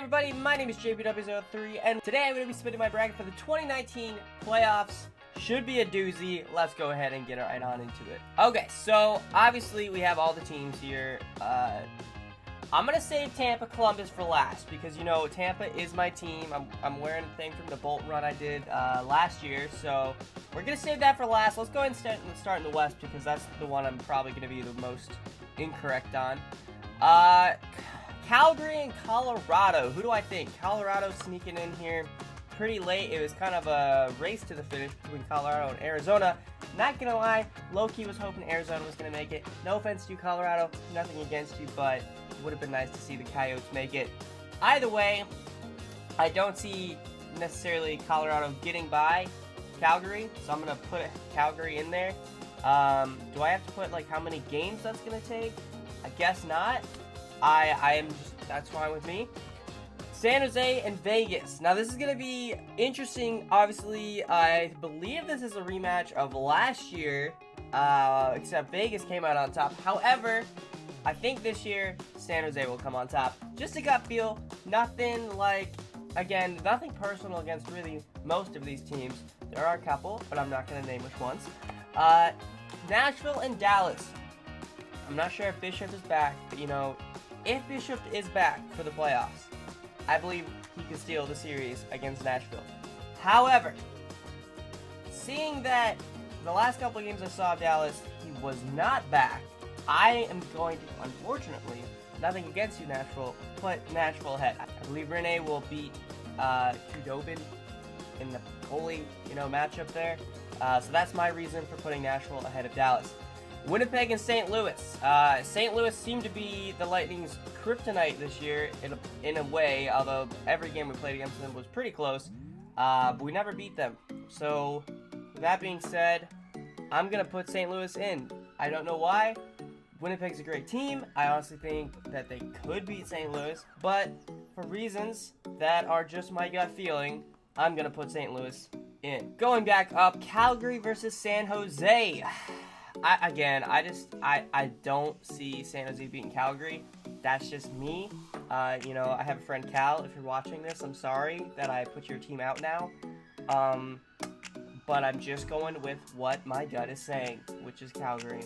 everybody, my name is JPW03, and today I'm going to be submitting my bracket for the 2019 playoffs. Should be a doozy. Let's go ahead and get right on into it. Okay, so obviously we have all the teams here. I'm going to save Tampa Columbus for last because, you know, Tampa is my team. I'm wearing the thing from the Bolt run I did last year, so we're going to save that for last. Let's go ahead and start in the West because that's the one I'm probably going to be the most incorrect on. Calgary and Colorado. Who do I think? Colorado sneaking in here pretty late. It was kind of a race to the finish between Colorado and Arizona. Not gonna lie, low-key was hoping Arizona was gonna make it. No offense to you, Colorado. Nothing against you, but it would have been nice to see the Coyotes make it. Either way, I don't see necessarily Colorado getting by Calgary, so I'm gonna put Calgary in there. Do I have to put like how many games that's gonna take? I guess not. That's fine with me. San Jose and Vegas. Now this is going to be interesting. Obviously, I believe this is a rematch of last year, except Vegas came out on top. However, I think this year, San Jose will come on top. Just a gut feel. Nothing like, again, nothing personal against really most of these teams. There are a couple, but I'm not going to name which ones. Nashville and Dallas. I'm not sure if Bishop is back, but you know, if Bishop is back for the playoffs, I believe he could steal the series against Nashville. However, seeing that the last couple of games I saw of Dallas, he was not back, I am going to, unfortunately, nothing against you, Nashville, put Nashville ahead. I believe Rene will beat Kudobin in the goalie, matchup there. So that's my reason for putting Nashville ahead of Dallas. Winnipeg and St. Louis. St. Louis seemed to be the Lightning's kryptonite this year in a way, although every game we played against them was pretty close. But we never beat them. So, with that being said, I'm going to put St. Louis in. I don't know why. Winnipeg's a great team. I honestly think that they could beat St. Louis. But for reasons that are just my gut feeling, I'm going to put St. Louis in. Going back up, Calgary versus San Jose. I don't see San Jose beating Calgary. That's just me. I have a friend, Cal. If you're watching this, I'm sorry that I put your team out now. But I'm just going with what my gut is saying, which is Calgary.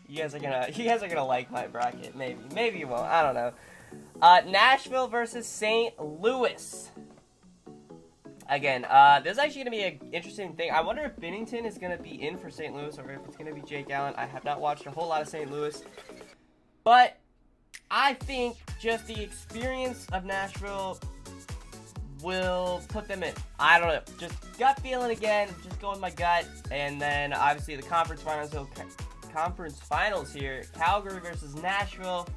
You guys are gonna like my bracket. Maybe you won't. I don't know. Nashville versus St. Louis. Again, this is actually going to be an interesting thing. I wonder if Binnington is going to be in for St. Louis or if it's going to be Jake Allen. I have not watched a whole lot of St. Louis. But I think just the experience of Nashville will put them in. I don't know. Just gut feeling again. Just going with my gut. And then, obviously, the conference finals here. Calgary versus Nashville.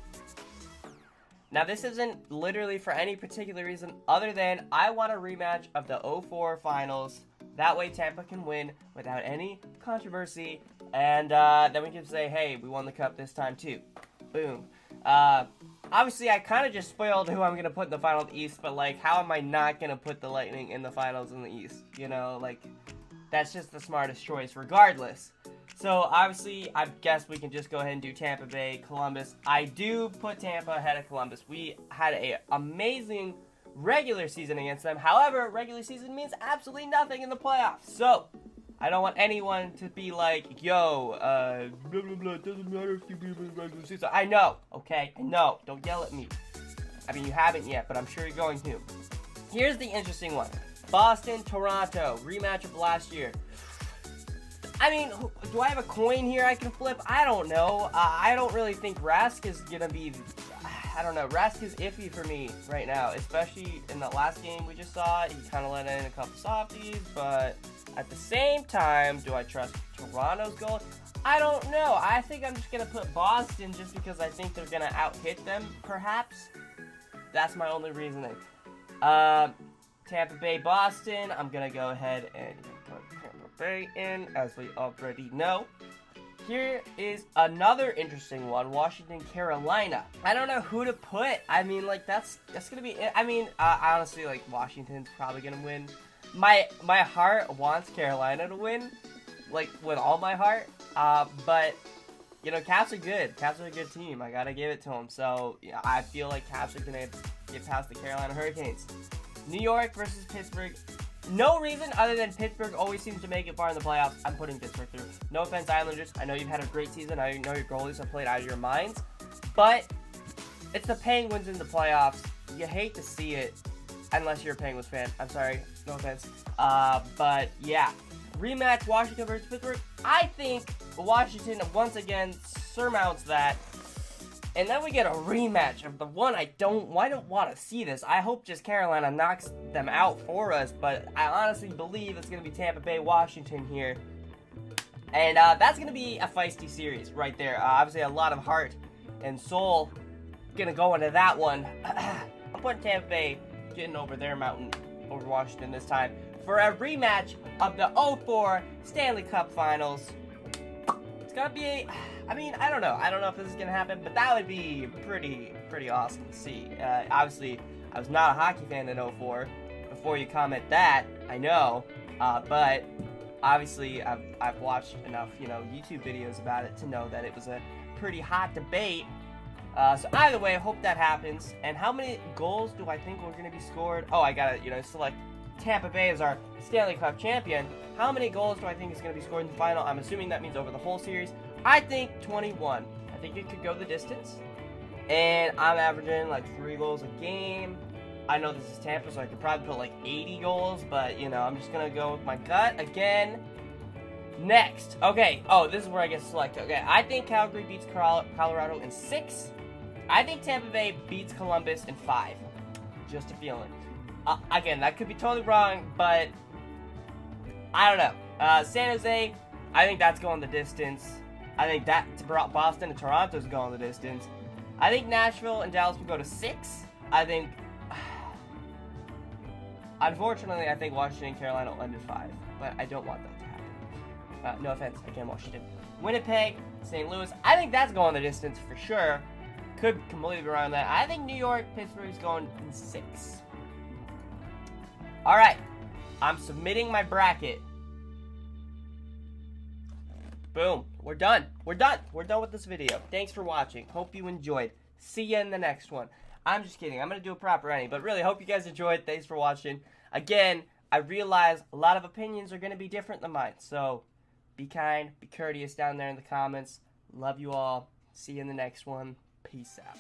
Now, this isn't literally for any particular reason other than I want a rematch of the 04 finals. That way, Tampa can win without any controversy. And then we can say, hey, we won the cup this time, too. Boom. Obviously, I kind of just spoiled who I'm going to put in the final of the East. But, how am I not going to put the Lightning in the finals in the East? That's just the smartest choice regardless. So, obviously, I guess we can just go ahead and do Tampa Bay, Columbus. I do put Tampa ahead of Columbus. We had an amazing regular season against them. However, regular season means absolutely nothing in the playoffs. So, I don't want anyone to be like, yo, blah, blah, blah, it doesn't matter if you beat in the regular season. I know, okay? I know. Don't yell at me. I mean, you haven't yet, but I'm sure you're going to. Here's the interesting one. Boston, Toronto, rematch of last year. I mean, do I have a coin here I can flip? I don't know. I don't really think Rask is going to be... I don't know. Rask is iffy for me right now, especially in the last game we just saw. He kind of let in a couple softies, but at the same time, do I trust Toronto's goal? I don't know. I think I'm just going to put Boston just because I think they're going to out-hit them, perhaps. That's my only reasoning. Tampa Bay, Boston. I'm going to go ahead and put Tampa Bay in, as we already know. Here is another interesting one, Washington, Carolina. I don't know who to put. I mean, that's going to be... I mean, honestly, Washington's probably going to win. My heart wants Carolina to win, with all my heart. But, Caps are good. Caps are a good team. I got to give it to them. So, I feel like Caps are going to get past the Carolina Hurricanes. New York versus Pittsburgh. No reason other than Pittsburgh always seems to make it far in the playoffs. I'm putting Pittsburgh through. No offense, Islanders. I know you've had a great season. I know your goalies have played out of your minds. But it's the Penguins in the playoffs. You hate to see it unless you're a Penguins fan. I'm sorry. No offense. But yeah. Rematch Washington versus Pittsburgh. I think Washington once again surmounts that. And then we get a rematch of the one I don't want to see this. I hope just Carolina knocks them out for us, but I honestly believe it's going to be Tampa Bay, Washington here. And that's going to be a feisty series right there. Obviously, a lot of heart and soul going to go into that one. I'm putting Tampa Bay getting over their mountain over Washington this time for a rematch of the 2004 Stanley Cup Finals. It's going to be I mean, I don't know. I don't know if this is going to happen, but that would be pretty awesome to see. Obviously, I was not a hockey fan in 2004. Before you comment that, I know. But obviously, I've watched enough, YouTube videos about it to know that it was a pretty hot debate. So either way, I hope that happens. And how many goals do I think we're going to be scored? Oh, I got to, select Tampa Bay as our Stanley Cup champion. How many goals do I think is going to be scored in the final? I'm assuming that means over the whole series. I think 21. I think it could go the distance. And I'm averaging like 3 goals a game. I know this is Tampa, so I could probably put like 80 goals. But, I'm just going to go with my gut again. Next. Okay. Oh, this is where I get selected. Okay. I think Calgary beats Colorado in 6. I think Tampa Bay beats Columbus in 5. Just a feeling. Again, that could be totally wrong, but I don't know. San Jose, I think that's going the distance. I think that Boston and Toronto's going the distance. I think Nashville and Dallas will go to 6. I think, unfortunately, I think Washington and Carolina will end at 5, but I don't want that to happen. No offense, again, Washington. Winnipeg, St. Louis, I think that's going the distance for sure. Could completely be wrong on that. I think New York, Pittsburgh is going in 6. All right, I'm submitting my bracket. Boom, we're done. We're done with this video. Thanks for watching. Hope you enjoyed. See you in the next one. I'm just kidding. I'm going to do a proper ending, but really hope you guys enjoyed. Thanks for watching. Again, I realize a lot of opinions are going to be different than mine, so be kind, be courteous down there in the comments. Love you all. See you in the next one. Peace out.